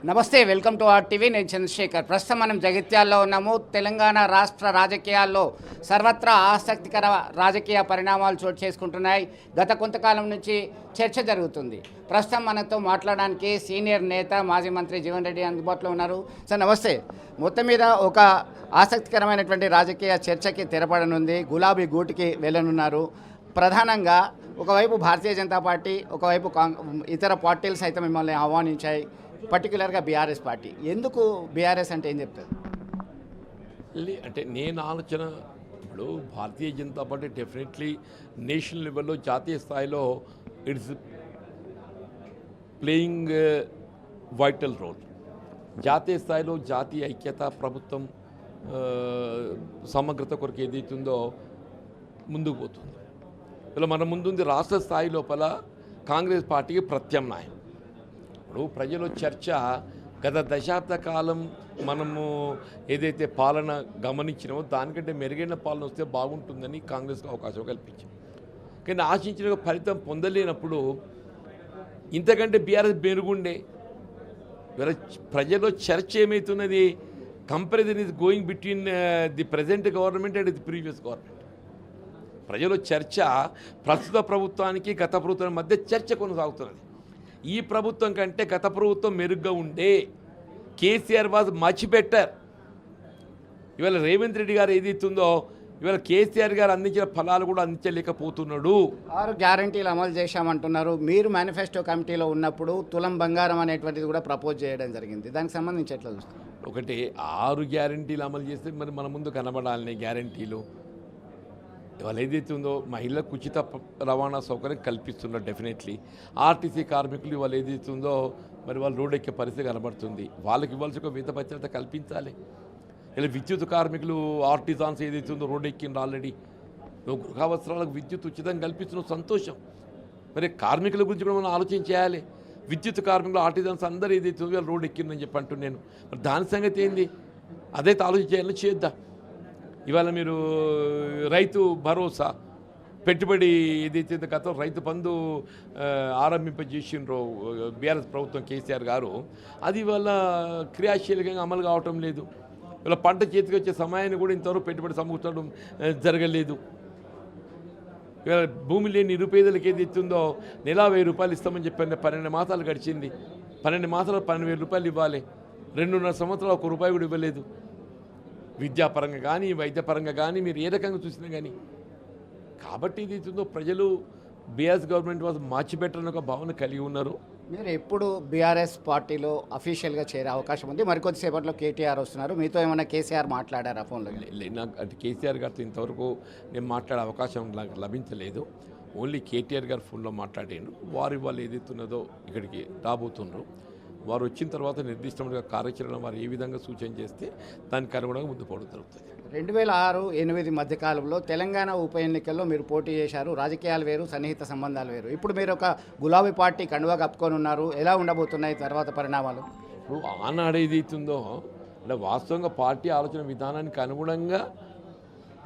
నమస్తే, welcome to or TV. నేను చంద్రశేఖర్. ప్రస్తుతం మనం జగిత్యాల్లో ఉన్నాము. తెలంగాణ రాష్ట్ర రాజకీయాల్లో సర్వత్రా ఆసక్తికర రాజకీయ పరిణామాలు చోటు చేసుకుంటున్నాయి. గత కొంతకాలం నుంచి చర్చ జరుగుతుంది. ప్రస్తుతం మనతో మాట్లాడడానికి సీనియర్ నేత మాజీ మంత్రి జీవన్ రెడ్డి అందుబాటులో ఉన్నారు. సార్ నమస్తే. మొత్తం మీద ఒక ఆసక్తికరమైనటువంటి రాజకీయ చర్చకి తెరపడనుంది. గులాబీ గూటికి వెళ్ళనున్నారు. ప్రధానంగా ఒకవైపు భారతీయ జనతా పార్టీ, ఒకవైపు ఇతర పార్టీలు సైతం మిమ్మల్ని ఆహ్వానించాయి. పర్టికులర్గా బీఆర్ఎస్ పార్టీ. ఎందుకు బీఆర్ఎస్ అంటే ఏం చెప్తారు? అంటే నేను ఆలోచన ఇప్పుడు Bharatiya Janata party definitely national లెవెల్లో జాతీయ స్థాయిలో ఇట్స్ ప్లేయింగ్ వైటల్ రోల్. జాతీయ స్థాయిలో జాతీయ ఐక్యత, ప్రభుత్వం సమగ్రత కొరకు ఏదైతుందో ముందుకు పోతుంది. ఇలా మన ముందుంది రాష్ట్ర స్థాయి లోపల కాంగ్రెస్ పార్టీకి ప్రత్యామ్నాయం. ఇప్పుడు ప్రజల చర్చ గత దశాబ్ద కాలం మనము ఏదైతే పాలన గమనించినామో దానికంటే మెరుగైన పాలన వస్తే బాగుంటుందని కాంగ్రెస్కి అవకాశం కల్పించాం. కానీ ఆశించిన ఫలితం పొందలేనప్పుడు ఇంతకంటే బీఆర్ఎస్ మెరుగుండే. వీళ్ళ ప్రజల్లో చర్చ ఏమవుతున్నది? Comparison is going between the present government and the previous government. ప్రజల చర్చ ప్రస్తుత ప్రభుత్వానికి గత ప్రభుత్వం మధ్య చర్చ కొనసాగుతున్నది. ఈ ప్రభుత్వం కంటే గత ప్రభుత్వం మెరుగ్గా ఉండే. KCR was much better. ఇవాళ రేవంత్ రెడ్డి గారు ఏదైతుందో ఇవాళ కేసీఆర్ గారు అందించిన ఫలాలు కూడా అందించలేకపోతున్నాడు. 6 గ్యారంటీలు అమలు చేశామంటున్నారు. మీరు మేనిఫెస్టో కమిటీలో ఉన్నప్పుడు తులం బంగారం అనేటువంటిది కూడా ప్రపోజ్ చేయడం జరిగింది. దానికి సంబంధించి ఎట్లా చూస్తారు? ఒకటి 6 గ్యారంటీలు అమలు చేస్తే మరి మన ముందు కనబడాలని గ్యారంటీలు ఇవాళ ఏదైతే ఉందో మహిళలకు ఉచిత రవాణా సౌకర్యం కల్పిస్తున్నారు. డెఫినెట్లీ ఆర్టీసీ కార్మికులు ఇవాళ ఏదైతే ఉందో మరి వాళ్ళు రోడ్డు ఎక్కే పరిస్థితి కనబడుతుంది. వాళ్ళకి ఇవ్వాల్సి ఒక వేత భద్రత కల్పించాలి. ఇలా విద్యుత్ కార్మికులు ఆర్టిజాన్స్ ఏదైతే ఉందో రోడ్డు ఎక్కిండ్రు ఆల్రెడీ. గృహావసరాలకు విద్యుత్ ఉచితంగా కల్పిస్తున్న సంతోషం. మరి కార్మికుల గురించి కూడా మనం ఆలోచన చేయాలి. విద్యుత్ కార్మికులు ఆర్టిజాన్స్ అందరూ ఏదైతే ఉందో రోడ్డు ఎక్కిందని చెప్పి అంటున్నాను. మరి దాని సంగతి ఏంది? అదైతే ఆలోచన చేయాలని చేద్దాం. ఇవాళ మీరు రైతు భరోసా పెట్టుబడి ఏదైతే గతం రైతు బంధు ఆరంభింపజేసిండ్రో బీఆర్ఎస్ ప్రభుత్వం కేసీఆర్ గారు, అది ఇవాళ క్రియాశీలకంగా అమలు కావటం లేదు. ఇవాళ పంట చేతికి వచ్చే సమయాన్ని కూడా ఇంతవరకు పెట్టుబడి సమకూర్చడం జరగలేదు. ఇవాళ భూమి లేని నిరుపేదలకు ఏదైతే ఉందో నెలా 1000 రూపాయలు ఇస్తామని చెప్పాను. 12 మాసాలు గడిచింది. 12 మాసాలు 12,000 రూపాయలు ఇవ్వాలి. 2.5 సంవత్సరాలు 1 రూపాయి కూడా ఇవ్వలేదు. విద్యాపరంగా కానీ వైద్యపరంగా కానీ మీరు ఏ రకంగా చూసినా కానీ. కాబట్టి ఇది ఉందో ప్రజలు BRS government was much better అని ఒక భావన కలిగి ఉన్నారు. మీరు ఎప్పుడు బీఆర్ఎస్ పార్టీలో అఫీషియల్గా చేరే అవకాశం ఉంది? మరికొద్దిసేపట్లో కేటీఆర్ వస్తున్నారు. మీతో ఏమైనా కేసీఆర్ మాట్లాడారా ఫోన్లో? నాకు అంటే కేసీఆర్ గారితో ఇంతవరకు నేను మాట్లాడే అవకాశం నాకు లభించలేదు. ఓన్లీ కేటీఆర్ గారు ఫోన్లో మాట్లాడాను. వారు ఇవాళ ఏదైతున్నదో ఇక్కడికి రాబోతున్నారు. వారు వచ్చిన తర్వాత నిర్దిష్టమైన కార్యాచరణ వారు ఏ విధంగా సూచన చేస్తే దానికి అనుగుణంగా ముందు పోవడం జరుగుతుంది. 2006-2008 మధ్యకాలంలో తెలంగాణ ఉప ఎన్నికల్లో మీరు పోటీ చేశారు. రాజకీయాలు వేరు, సన్నిహిత సంబంధాలు వేరు. ఇప్పుడు మీరు ఒక గులాబీ పార్టీ కండువా కప్పుకొని ఉన్నారు. ఎలా ఉండబోతున్నాయి తర్వాత పరిణామాలు? ఇప్పుడు ఆనాడు ఏదైతుందో అంటే వాస్తవంగా పార్టీ ఆలోచన విధానానికి అనుగుణంగా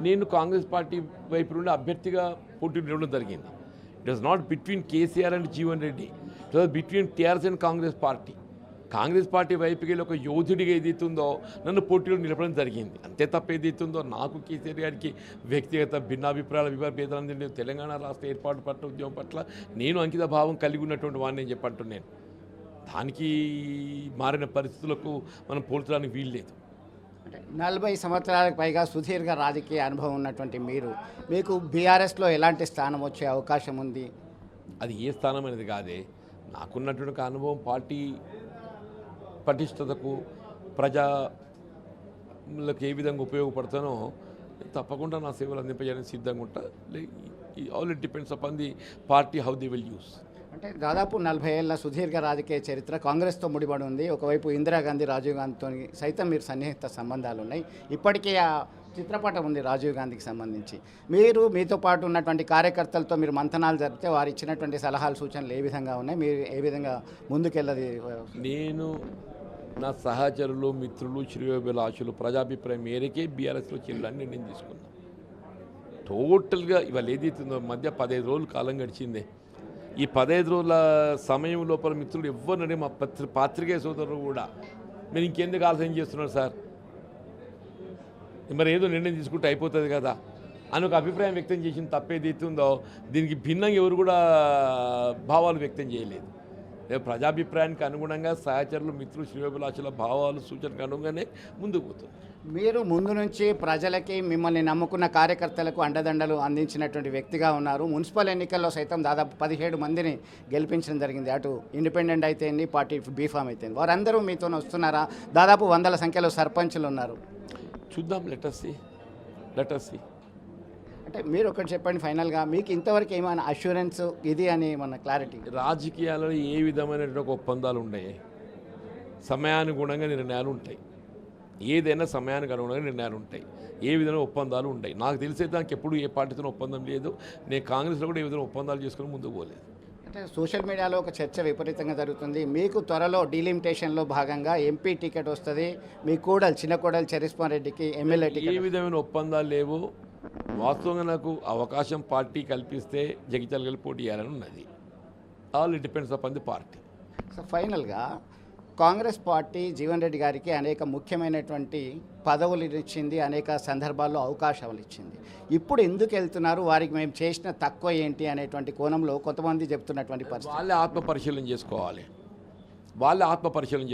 నేను కాంగ్రెస్ పార్టీ వైపు నుండి అభ్యర్థిగా పోటీ నిలవడం జరిగింది. It was not between KCR and Jeevan Reddy. It was between TRS and Congress party. Congress party వైపుకి వెళ్ళి ఒక యోధుడిగా ఏదైతుందో నన్ను పోటీలో నిలపడం జరిగింది. అంతే తప్ప ఏదైతుందో నాకు కేసీఆర్ గారికి వ్యక్తిగత భిన్నాభిప్రాయాల విభేదాలు తెలంగాణ రాష్ట్ర ఏర్పాటు పట్ల ఉద్యమం పట్ల నేను అంకిత భావం కలిగి ఉన్నటువంటి వాడిని నేను చెప్పంటున్నాను. దానికి మారిన పరిస్థితులకు మనం పోల్చడానికి వీల్లేదు. అంటే 40 సంవత్సరాలకు పైగా సుదీర్ఘ రాజకీయ అనుభవం ఉన్నటువంటి మీకు బీఆర్ఎస్లో ఎలాంటి స్థానం వచ్చే అవకాశం ఉంది? అది ఏ స్థానం అనేది కాదే. నాకున్నటువంటి అనుభవం పార్టీ పటిష్టతకు ప్రజలకు ఏ విధంగా ఉపయోగపడతానో తప్పకుండా నా సేవలు అందింపజేయడానికి సిద్ధంగా ఉంటా. All it depends upon the party how the will use. అంటే దాదాపు 40 ఏళ్ల సుదీర్ఘ రాజకీయ చరిత్ర కాంగ్రెస్తో ముడిపడి ఉంది. ఒకవైపు ఇందిరాగాంధీ, రాజీవ్ గాంధీతో సైతం మీరు సన్నిహిత సంబంధాలు ఉన్నాయి. ఇప్పటికీ ఆ చిత్రపటం ఉంది రాజీవ్ గాంధీకి సంబంధించి. మీతో పాటు ఉన్నటువంటి కార్యకర్తలతో మీరు మంతనాలు జరిపితే వారు ఇచ్చినటువంటి సలహాలు, సూచనలు ఏ విధంగా ఉన్నాయి? మీరు ఏ విధంగా ముందుకెళ్ళది? నేను నా సహచరులు, మిత్రులు, శ్రేయోభిలాషులు ప్రజాభిప్రాయం మేరకే బీఆర్ఎస్లో చేయాలని నేను తీసుకున్నాను. టోటల్గా ఇవాళ ఏదైతుందో మధ్య 15 రోజులు కాలం గడిచిందే. ఈ 15 రోజుల సమయం లోపల మిత్రులు ఎవ్వరినని మా పాత్రికేయ సోదరులు కూడా మీరు ఇంకెందుకు ఆలస్యం చేస్తున్నారు సార్, మరి ఏదో నిర్ణయం తీసుకుంటే అయిపోతుంది కదా అని ఒక అభిప్రాయం వ్యక్తం చేసిన తప్పేది ఉందో దీనికి భిన్నంగా ఎవరు కూడా భావాలు వ్యక్తం చేయలేదు. ప్రజాభిప్రాయానికి అనుగుణంగా సహచరులు మిత్రులు శ్రేయోభిలాషుల భావాలు సూచనకు అనుగుణంగానే ముందుకు పోతుంది. మీరు ముందు నుంచి ప్రజలకి మిమ్మల్ని నమ్ముకున్న కార్యకర్తలకు అండదండలు అందించినటువంటి వ్యక్తిగా ఉన్నారు. మున్సిపల్ ఎన్నికల్లో సైతం దాదాపు 17 మందిని గెలిపించడం జరిగింది. అటు ఇండిపెండెంట్ అయితేంది, పార్టీ బీఫామ్ అయితేంది, వారందరూ మీతో వస్తున్నారా? దాదాపు 100ల సంఖ్యలో సర్పంచులు ఉన్నారు. చూద్దాం, లెటర్సీ. అంటే మీరు ఒకటి చెప్పండి ఫైనల్గా, మీకు ఇంతవరకు ఏమైనా అష్యూరెన్స్ ఇది అని మన క్లారిటీ? రాజకీయాలలో ఏ విధమైనటువంటి ఒప్పందాలు ఉన్నాయి? సమయానుగుణంగా నిర్ణయాలు ఉంటాయి. ఏదైనా సమయానికి అనుగుణంగా నిర్ణయాలు ఉంటాయి. ఏ విధమైన ఒప్పందాలు ఉంటాయి. నాకు తెలిసే దానికి ఎప్పుడు ఏ పార్టీతో ఒప్పందం లేదు. నేను కాంగ్రెస్లో కూడా ఏ విధంగా ఒప్పందాలు చేసుకుని ముందుకు పోలేదు. అంటే సోషల్ మీడియాలో ఒక చర్చ విపరీతంగా జరుగుతుంది. మీకు త్వరలో డీలిమిటేషన్లో భాగంగా ఎంపీ టికెట్ వస్తుంది, మీ చిన్న కోడలు చరిస్మారెడ్డికి ఎమ్మెల్యే టికెట్. ఏ విధమైన ఒప్పందాలు లేవు. వాస్తవంగా నాకు అవకాశం పార్టీ కల్పిస్తే జగిత్యాల కలిపి పోటీ చేయాలని ఉన్నది. All it depends upon the party. So ఫైనల్గా కాంగ్రెస్ పార్టీ జీవన్ రెడ్డి గారికి అనేక ముఖ్యమైనటువంటి పదవులు ఇచ్చింది, అనేక సందర్భాల్లో అవకాశాలు ఇచ్చింది. ఇప్పుడు ఎందుకు వెళ్తున్నారు, వారికి మేము చేసిన తక్కువ ఏంటి అనేటువంటి కోణంలో కొంతమంది చెప్తున్నటువంటి పరిస్థితి. వాళ్ళే ఆత్మపరిశీలన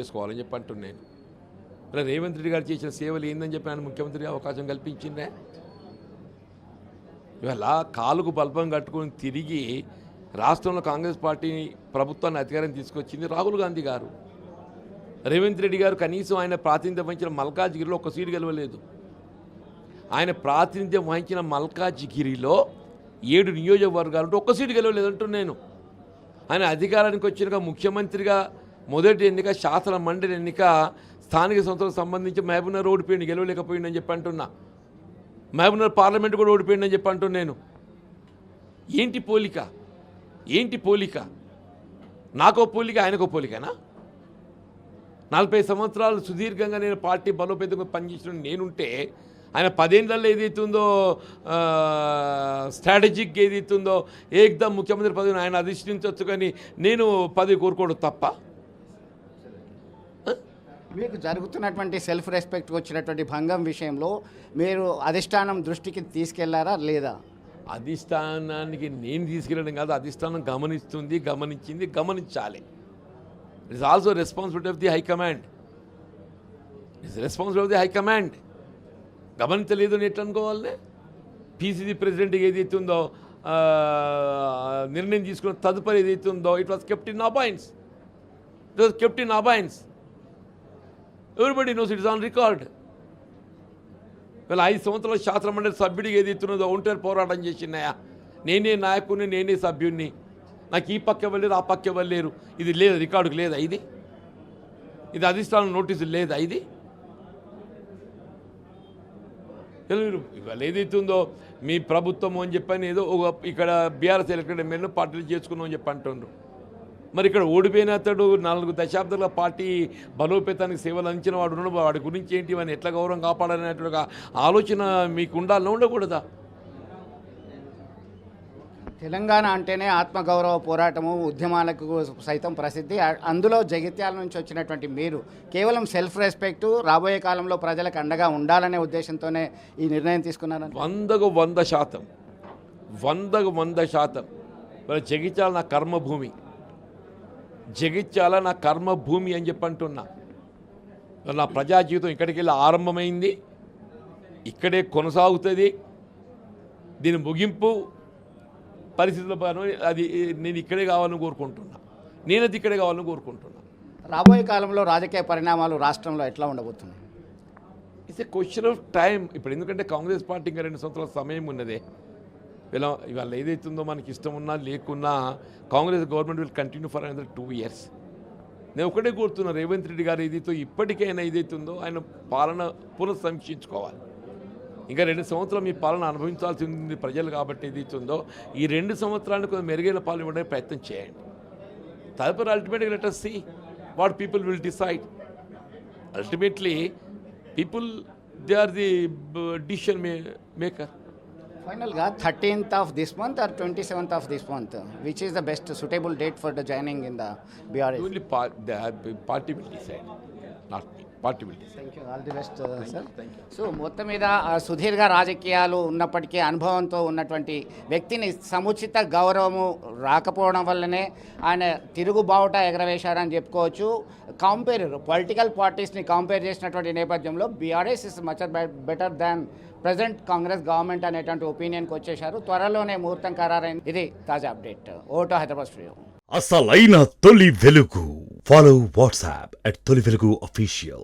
చేసుకోవాలని చెప్పి అంటున్నాను. ఇలా రేవంత్ రెడ్డి గారు చేసిన సేవలు ఏందని చెప్పి ఆయన ముఖ్యమంత్రిగా అవకాశం కల్పించిందే. ఇవాళ కాలుకు బల్బం కట్టుకుని తిరిగి రాష్ట్రంలో కాంగ్రెస్ పార్టీ ప్రభుత్వాన్ని అధికారం తీసుకొచ్చింది రాహుల్ గాంధీ గారు. రేవంత్ రెడ్డి గారు కనీసం ఆయన ప్రాతినిధ్యం వహించిన మల్కాజ్గిరిలో ఒక్క సీటు గెలవలేదు. ఆయన ప్రాతినిధ్యం వహించిన మల్కాజ్గిరిలో 7 నియోజకవర్గాలు ఒక్క సీటు గెలవలేదు అంటున్నాను. ఆయన అధికారానికి వచ్చినాక ముఖ్యమంత్రిగా మొదటి ఎన్నిక శాసన మండలి ఎన్నిక స్థానిక సంస్థలకు సంబంధించి మహబూబ్నగర్ ఓడిపోయింది, గెలవలేకపోయిందని చెప్పి అంటున్నా. మహబూబ్నగర్ పార్లమెంట్ కూడా ఓడిపోయిందని చెప్పి అంటున్నాను. ఏంటి పోలిక? నాకో పోలిక, ఆయనకో పోలికనా? 40 సంవత్సరాలు సుదీర్ఘంగా నేను పార్టీ బలోపేతంగా పనిచేసిన నేనుంటే ఆయన 10 ఏళ్లలో ఏదైతుందో స్ట్రాటజిక్ ఏదైతుందో ఏకదమ్ ముఖ్యమంత్రి పదవిని ఆయన అధిష్ఠించవచ్చు, కానీ నేను పదవి కోరుకోవడం తప్ప? మీకు జరుగుతున్నటువంటి సెల్ఫ్ రెస్పెక్ట్కి వచ్చినటువంటి భంగం విషయంలో మీరు అధిష్టానం దృష్టికి తీసుకెళ్లారా లేదా? అధిష్టానానికి నేను తీసుకెళ్ళడం కాదు, అధిష్టానం గమనించాలి. It is also responsibility of the high command. గమనించలేదు అని ఎట్లా అనుకోవాలనే? పీసీసీ ప్రెసిడెంట్ ఏదైతే ఉందో నిర్ణయం తీసుకున్న తదుపరి ఏదైతే ఉందో it was kept in abeyance. Everybody knows it is on record. వీళ్ళ 5 సంవత్సరాల శాసన మండలి సభ్యుడికి ఏదైతున్నదో ఒంటరి పోరాటం చేసినాయా? నేనే నాయకుడిని, నేనే సభ్యుడిని, నాకు ఈ పక్క వెళ్ళలేరు, ఆ పక్క వెళ్ళలేరు. ఇది లేదు, రికార్డుకు లేదా? ఇది అధిష్టానం నోటీసులు లేదా? ఇవాళ ఏదైతుందో మీ ప్రభుత్వం అని చెప్పని ఏదో ఇక్కడ బీఆర్ఎస్ ఎలక్టెడ్ ఎమ్మెల్యేలు పార్టీలు చేసుకున్నాం అని చెప్పి అంటున్నారు. మరి ఇక్కడ ఓడిపోయిన అతడు 4 దశాబ్దాల పార్టీ బలోపేతానికి సేవలు అందించిన వాడు ఉన్నాడు. వాడి గురించి ఏంటి, వాడిని ఎట్లా గౌరవం కాపాడాలనేటువంటి ఆలోచన మీకు ఉండాలని ఉండకూడదా? తెలంగాణ అంటేనే ఆత్మగౌరవ పోరాటము, ఉద్యమాలకు సైతం ప్రసిద్ధి. అందులో జగిత్యాల నుంచి వచ్చినటువంటి మీరు కేవలం సెల్ఫ్ రెస్పెక్టు, రాబోయే కాలంలో ప్రజలకు అండగా ఉండాలనే ఉద్దేశంతోనే ఈ నిర్ణయం తీసుకున్నారని 100% జగిత్యాల నా కర్మభూమి అని చెప్పి అంటున్నా. నా ప్రజా జీవితం ఇక్కడికి వెళ్ళి ఆరంభమైంది, ఇక్కడే కొనసాగుతుంది. దీని ముగింపు పరిస్థితుల అది నేను ఇక్కడే కావాలని కోరుకుంటున్నా. రాబోయే కాలంలో రాజకీయ పరిణామాలు రాష్ట్రంలో ఎట్లా ఉండబోతున్నాయి? It's a question of time. ఇప్పుడు ఎందుకంటే కాంగ్రెస్ పార్టీ ఇంకా 2 సంవత్సరాల సమయం ఉన్నదే. ఇవాళ ఏదైతుందో మనకి ఇష్టం ఉన్నా లేకున్నా Congress government will continue for another 2 years. నేను ఒకటే కోరుతున్నా, రేవంత్ రెడ్డి గారు ఏదైతే ఇప్పటికైనా ఏదైతుందో ఆయన పాలన పునఃసమీక్షించుకోవాలి. ఇంకా 2 సంవత్సరాలు మీ పాలన అనుభవించాల్సి ఉంది ప్రజలు. కాబట్టి ఏదైతుందో ఈ 2 సంవత్సరాలకు కొంచెం మెరుగైన పాలన ఇవ్వడానికి ప్రయత్నం చేయండి. తదుపరి అల్టిమేట్గా let us see what people will decide. Ultimately people, they are the decision maker. ఫైనల్గా 13th of this month or 27th of this month, which is the best suitable date for the joining in the BRS? Only party will decide, not me. Party will decide. Thank you, all the best sir. Thank you. So మొత్తం మీద సుదీర్ఘ రాజకీయాలు ఉన్నప్పటికీ అనుభవంతో ఉన్నటువంటి వ్యక్తిని సముచిత గౌరవము రాకపోవడం వల్లనే ఆయన తిరుగుబావుట ఎగరవేశారని చెప్పుకోవచ్చు. పొలిటికల్ పార్టీస్ని కంపేర్ చేసినటువంటి నేపథ్యంలో BRS is much better than present Congress government అనేటువంటి ఒపీనియన్కి వచ్చేశారు. త్వరలోనే ముహూర్తం ఖరారైంది. ఇది తాజా అప్డేట్. ఓటో హైదరాబాద్ స్టూడియో. అసలైన తొలి వెలుగు. ఫాలో వాట్సాప్ @తొలి వెలుగు అఫీషియల్.